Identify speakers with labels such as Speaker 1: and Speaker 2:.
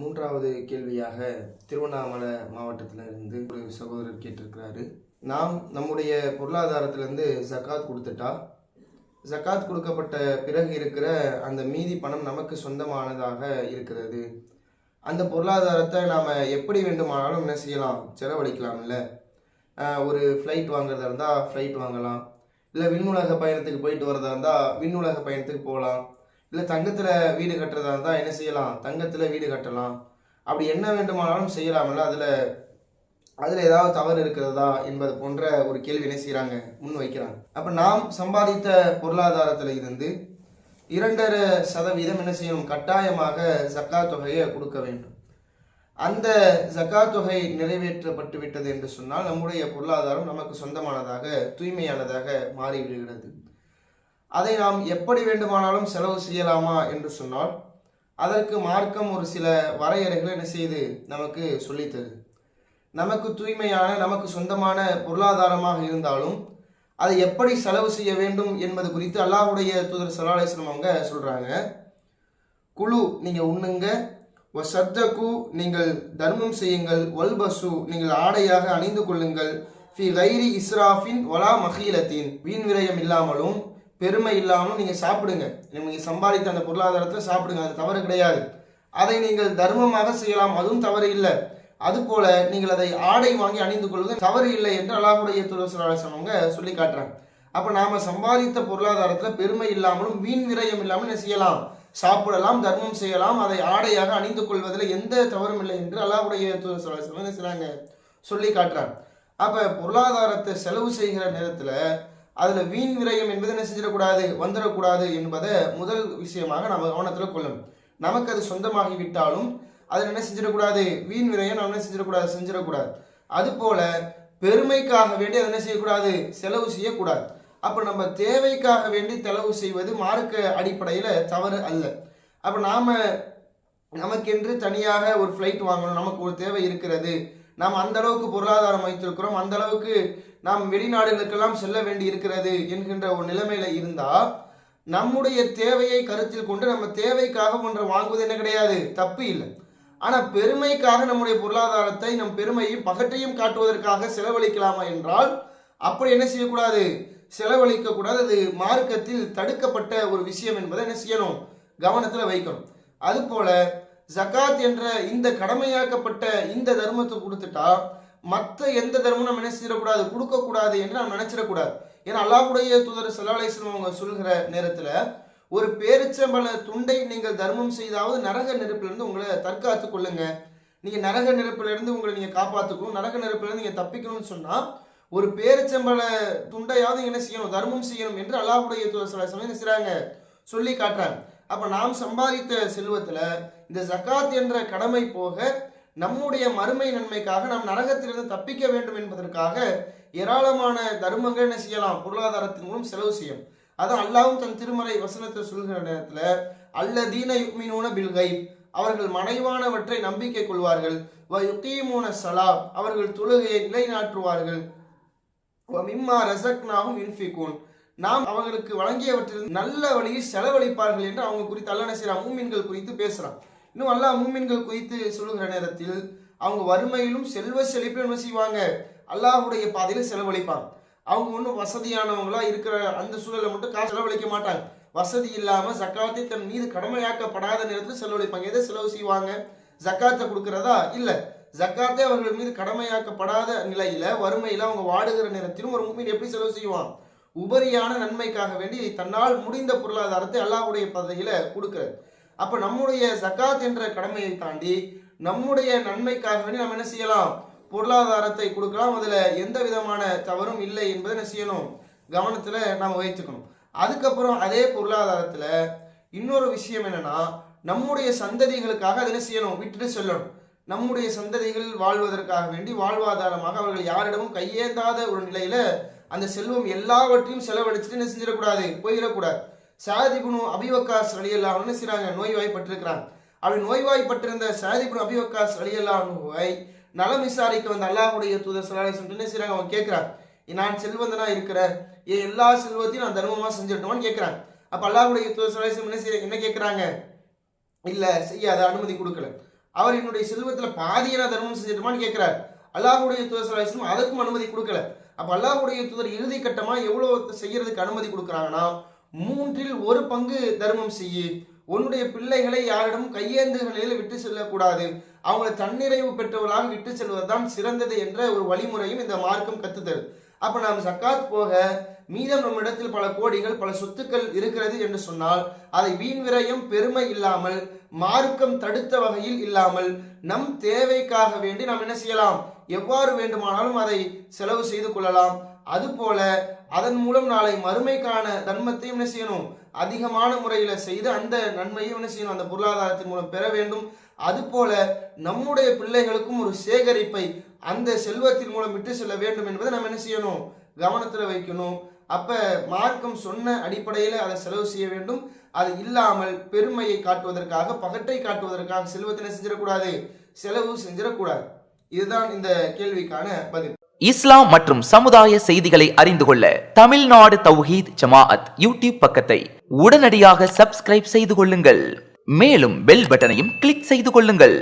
Speaker 1: மூன்றாவது கேள்வியாக திருவண்ணாமலை மாவட்டத்திலிருந்து ஒரு சகோதரர் கேட்டிருக்கிறாரு. நாம் நம்முடைய பொருளாதாரத்திலிருந்து ஜக்காத் கொடுத்துட்டா, ஜக்காத் கொடுக்கப்பட்ட பிறகு இருக்கிற அந்த மீதி பணம் நமக்கு சொந்தமானதாக இருக்கிறது. அந்த பொருளாதாரத்தை நாம் எப்படி வேண்டுமானாலும் என்ன செய்யலாம், செலவழிக்கலாம். இல்லை, ஒரு ஃப்ளைட் வாங்குறதா இருந்தால் ஃப்ளைட் வாங்கலாம், இல்லை விண்ணுலக பயணத்துக்கு போயிட்டு வரதா இருந்தால் விண்ணுலக பயணத்துக்கு போகலாம், இல்லை தங்கத்தில் வீடு கட்டுறதா இருந்தால் என்ன செய்யலாம், தங்கத்தில் வீடு கட்டலாம். அப்படி என்ன வேண்டுமானாலும் செய்யலாம்ல. அதில் ஏதாவது தவறு இருக்கிறதா என்பது போன்ற ஒரு கேள்வி என்ன செய்கிறாங்க, முன் வைக்கிறாங்க. அப்போ நாம் சம்பாதித்த பொருளாதாரத்தில் இருந்து 2.5% என்ன செய்யணும், கட்டாயமாக ஜக்காத் தொகையை கொடுக்க வேண்டும். அந்த ஜக்காத் தொகை நிறைவேற்றப்பட்டு விட்டது என்று சொன்னால் நம்முடைய பொருளாதாரம் நமக்கு சொந்தமானதாக, தூய்மையானதாக மாறிவிடுகிறது. அதை நாம் எப்படி வேண்டுமானாலும் செலவு செய்யலாமா என்று சொன்னால் அதற்கு மார்க்கம் ஒரு சில வரையறைகளை என்ன செய்து நமக்கு சொல்லித்தருது. நமக்கு தூய்மையான, நமக்கு சொந்தமான பொருளாதாரமாக இருந்தாலும் அதை எப்படி செலவு செய்ய வேண்டும் என்பது குறித்து அல்லாஹ்வுடைய தூதர் ஸல்லல்லாஹு அலைஹி வஸல்லம் அவங்க சொல்றாங்க. குழு, நீங்க உண்ணுங்க, வசத்தகு, நீங்கள் தர்மம் செய்யுங்கள், வல்பசு, நீங்கள் ஆடையாக அணிந்து கொள்ளுங்கள், ஃபி கைரி இஸ்ராஃபின் வலா மஹீலத்தின், வீண் விரயம் இல்லாமலும் பெருமை இல்லாமலும் நீங்க சாப்பிடுங்க. நீங்க சம்பாதித்த அந்த பொருளாதாரத்தை சாப்பிடுங்க, அது தவறு கிடையாது. அதை நீங்கள் தர்மமாக செய்யலாம், அதுவும் தவறு இல்லை. அதுபோல நீங்கள் அதை ஆடை வாங்கி அணிந்து கொள்வது தவறு இல்லை என்று அல்லாஹ்வுடைய தூதர் ஸல்லல்லாஹு அலைஹி வஸல்லம் அவங்க சொல்லி காட்டுறாங்க. அப்ப நாம சம்பாதித்த பொருளாதாரத்துல பெருமை இல்லாமலும் வீண் விரயம் இல்லாமல் என்ன செய்யலாம், சாப்பிடலாம், தர்மம் செய்யலாம், அதை ஆடையாக அணிந்து கொள்வதில் எந்த தவறும் இல்லை என்று அல்லாஹ்வுடைய தூதர் ஸல்லல்லாஹு அலைஹி வஸல்லம் என்ன செய்றாங்க, சொல்லி காட்டுறாங்க. அப்ப பொருளாதாரத்தை செலவு செய்கிற நேரத்துல அதுல வீண் விரயம் என்பது என்ன செஞ்சிடக்கூடாது, வந்துடக்கூடாது என்பதை முதல் விஷயமாக நம்ம கவனத்துல கொள்ளணும். நமக்கு அது சொந்தமாகி விட்டாலும் அதில் என்ன செஞ்சிடக்கூடாது, வீண் விரயம் நம்ம என்ன செஞ்சிடக்கூடாது. அது போல பெருமைக்காக வேண்டி அதை என்ன செய்யக்கூடாது, செலவு செய்யக்கூடாது. அப்ப நம்ம தேவைக்காக வேண்டி செலவு செய்வது மார்க்க அடிப்படையில தவறு அல்ல. அப்ப நமக்கென்று தனியாக ஒரு ஃப்ளைட் வாங்கணும், நமக்கு ஒரு தேவை இருக்கிறது, நாம் அந்த அளவுக்கு பொருளாதாரம் வைத்திருக்கிறோம், அந்த அளவுக்கு நாம் வெளிநாடுகளுக்கெல்லாம் செல்ல வேண்டி இருக்கிறது என்கின்ற ஒரு நிலைமையில இருந்தா நம்முடைய தேவையை கருத்தில் கொண்டு நம்ம தேவைக்காக ஒன்றை வாங்குவது என்ன கிடையாது, தப்பு இல்லை. ஆனா பெருமைக்காக நம்முடைய பொருளாதாரத்தை, நம் பெருமையும் பகட்டையும் காட்டுவதற்காக செலவழிக்கலாமா என்றால் அப்படி என்ன செய்யக்கூடாது, செலவழிக்க கூடாது. அது மார்க்கத்தில் தடுக்கப்பட்ட ஒரு விஷயம் என்பதை என்ன செய்யணும், கவனத்துல வைக்கணும். அது போல ஜகாத் என்ற இந்த கடமையாக்கப்பட்ட இந்த தர்மத்தை கொடுத்துட்டா மற்ற எந்த தர்மமும் நம்ம என்ன செய்யக்கூடாது, கொடுக்கக்கூடாது என்று நாம் நினைச்சிடக்கூடாது. ஏன்னா அல்லாஹ்வுடைய தூதர் ஸல்லல்லாஹு அலைஹி வஸல்லம் அவங்க சொல்கிற நேரத்துல ஒரு பேரிச்சம்பழ துண்டை நீங்கள் தர்மம் செய்தாவது நரக நெருப்பிலிருந்து உங்களை தற்காத்துக் கொள்ளுங்க. நீங்க நரக நெருப்பிலிருந்து உங்களை நீங்க காப்பாத்துக்கணும், நரக நெருப்பிலிருந்து நீங்க தப்பிக்கணும்னு சொன்னா ஒரு பேரிச்சம்பழ துண்டையாவது என்ன செய்யணும், தர்மம் செய்யணும் என்று அல்லாஹ்வுடைய தூதர் ஸல்லல்லாஹு அலைஹி வஸல்லம் என்ன செய்றாங்க, சொல்லி காட்டுறாங்க. அப்ப நாம் சம்பாதித்த செல்வத்துல இந்த ஜகாத் என்ற கடமை போக நம்முடைய மறுமை நன்மைக்காக நாம் நரகத்திலிருந்து தப்பிக்க வேண்டும் என்பதற்காக ஏராளமான தர்மங்கள் என்ன செய்யலாம், பொருளாதாரத்தின் மூலம் செலவு செய்யும். அதான் அல்லாஹ்வும் தன் திருமறை வசனத்தை சொல்கிற நேரத்துல அல்லதீன யுமினூன பில் கைப், அவர்கள் மறைவானவற்றை நம்பிக்கை கொள்வார்கள், வ யுகீமூன ஸலாத், அவர்கள் தொழுகையை நிலைநாட்டுவார்கள், வ மிம்மா ரஸக்னாஹும் யுன்ஃபிகூன், நாம் அவர்களுக்கு வழங்கியவற்றில் நல்ல வழியில் செலவழிப்பார்கள் என்று அவங்க குறித்து அல்லாஹ் என்ன செய்றான், மூமின்கள் குறித்து பேசுறான். இன்னும் அல்லாஹ் மூமின்கள் குறித்து சொல்லுகிற நேரத்தில் அவங்க வறுமையிலும் செல்வ செழிப்பிலும் என்ன செய்வாங்க, அல்லாஹ்வுடைய பாதையில செலவழிப்பாங்க. அவங்க ஒன்றும் வசதியானவங்களா இருக்கிற அந்த சூழலை மட்டும் காசு செலவழிக்க மாட்டாங்க. வசதி இல்லாம ஜக்காத்தை தன் மீது கடமையாக்கப்படாத நேரத்தில் செலவழிப்பாங்க. எதை செலவு செய்வாங்க, ஜக்காத்தை கொடுக்கிறதா இல்ல, ஜக்காத்தை அவர்கள் மீது கடமையாக்கப்படாத நிலையில வறுமையில அவங்க வாடுகிற நேரத்திலும் ஒரு மூமின் எப்படி செலவு செய்வான், உபரியான நன்மைக்காக வேண்டி தன்னால் முடிந்த பொருளாதாரத்தை அல்லாஹ்வுடைய பாதையில கொடுக்கிறது. அப்ப நம்முடைய ஜக்காத் என்ற கடமையை தாண்டி நம்முடைய நன்மைக்காக வேண்டி நம்ம என்ன செய்யலாம், பொருளாதாரத்தை கொடுக்கலாம். அதுல எந்த விதமான தவறும் இல்லை என்பதை என்ன செய்யணும், கவனத்துல நாம வைத்துக்கணும். அதுக்கப்புறம் அதே பொருளாதாரத்துல இன்னொரு விஷயம் என்னன்னா, நம்முடைய சந்ததிகளுக்காக அதை என்ன செய்யணும், விட்டுட்டு செல்லணும். நம்முடைய சந்ததிகள் வாழ்வதற்காக வேண்டி வாழ்வாதாரமாக அவர்கள் யாரிடமும் கையேந்தாத ஒரு நிலையில அந்த செல்வம் எல்லாவற்றையும் செலவழிச்சுட்டு என்ன செஞ்சிடக்கூடாது, போயிடக்கூடாது. ஸஅத் இப்னு அபீ வக்காஸ் ரலியல்லாஹு அன்ஹு என்ன செய்றாங்க, நோய்வாய்ப்பட்டிருக்கிறாங்க. அப்படி நோய்வாய்ப்பட்டிருந்த ஸஅத் இப்னு அபீ வக்காஸ் ரலியல்லாஹு அன்ஹுவை நலம் விசாரிக்க வந்த அல்லாஹ்வுடைய தூதர் ஸல்லல்லாஹு அலைஹி வஸல்லம் என்ன செய்றாங்க, அவங்க கேட்கிறாங்க, நான் செல்வந்தனா இருக்கிறேன், எல்லா செல்வத்தையும் நான் தர்மமா செஞ்சிடணுமான்னு கேட்கிறாங்க. அப்ப அல்லாஹ்வுடைய தூதர் ஸல்லல்லாஹு அலைஹி வஸல்லம் என்ன கேட்கிறாங்க, இல்ல செய்யாத, அனுமதி கொடுக்கல. அவர் என்னுடைய செல்வத்துல பாதியை நான் தர்மம் செஞ்சிருமான்னு கேட்கிறார். அல்லாஹ்வுடைய தூதர் ஸல்லல்லாஹு அலைஹி வஸல்லம் அதுக்கும் அனுமதி கொடுக்கல. அப்ப அல்லாஹ்வுடைய தூதர் இறுதி கட்டமா எவ்வளவு செய்யறதுக்கு அனுமதி கொடுக்குறாங்கன்னா, 1/3 தர்மம் செய்யு, உன்னுடைய பிள்ளைகளை யாரிடம் கையேந்து நிலையில விட்டு செல்லக்கூடாது, அவங்களை தன்னிறைவு பெற்றவர்களாக விட்டு செல்வதுதான் சிறந்தது என்ற ஒரு வழிமுறையும் இந்த மார்க்கம் கத்துத்தருது. அப்ப நாம் சக்காத் போக மீதம் நம்மிடத்தில் பல கோடிகள் பல சொத்துக்கள் இருக்கிறது என்று சொன்னால் அதை வீண் விரயம் பெருமை இல்லாமல் மார்க்கம் தடுத்த வகையில் இல்லாமல் நம் தேவைக்காக வேண்டி நாம் என்ன செய்யலாம், எவ்வாறு வேண்டுமானாலும் அதை செலவு செய்து கொள்ளலாம். அதுபோல அதன் மூலம் நாளை மறுமைக்கான தர்மத்தையும் என்ன செய்யணும், அதிகமான முறையில செய்து அந்த நன்மையும் என்ன செய்யணும், அந்த பொருளாதாரத்தின் மூலம் பெற வேண்டும். அதுபோல நம்முடைய பிள்ளைகளுக்கும் ஒரு சேகரிப்பை அந்த செல்வத்தின் மூலம் விட்டு செல்ல வேண்டும் என்பதை நம்ம என்ன செய்யணும், கவனத்துல வைக்கணும். அப்ப மார்க்கம் சொன்ன அடிப்படையில அதை செலவு செய்ய வேண்டும். அது இல்லாமல் பெருமையை காட்டுவதற்காக பகட்டை காட்டுவதற்காக செல்வத்தினை செஞ்சிடக்கூடாது, செலவு செஞ்சிடக்கூடாது. இதுதான் இந்த கேள்விக்கான பதில்.
Speaker 2: இஸ்லாம் மற்றும் சமுதாய செய்திகளை அறிந்து கொள்ள தமிழ்நாடு தௌஹீத் ஜமாஅத் யூடியூப் பக்கத்தை உடனடியாக சப்ஸ்கிரைப் செய்து கொள்ளுங்கள். மேலும் பெல் பட்டனையும் கிளிக் செய்து கொள்ளுங்கள்.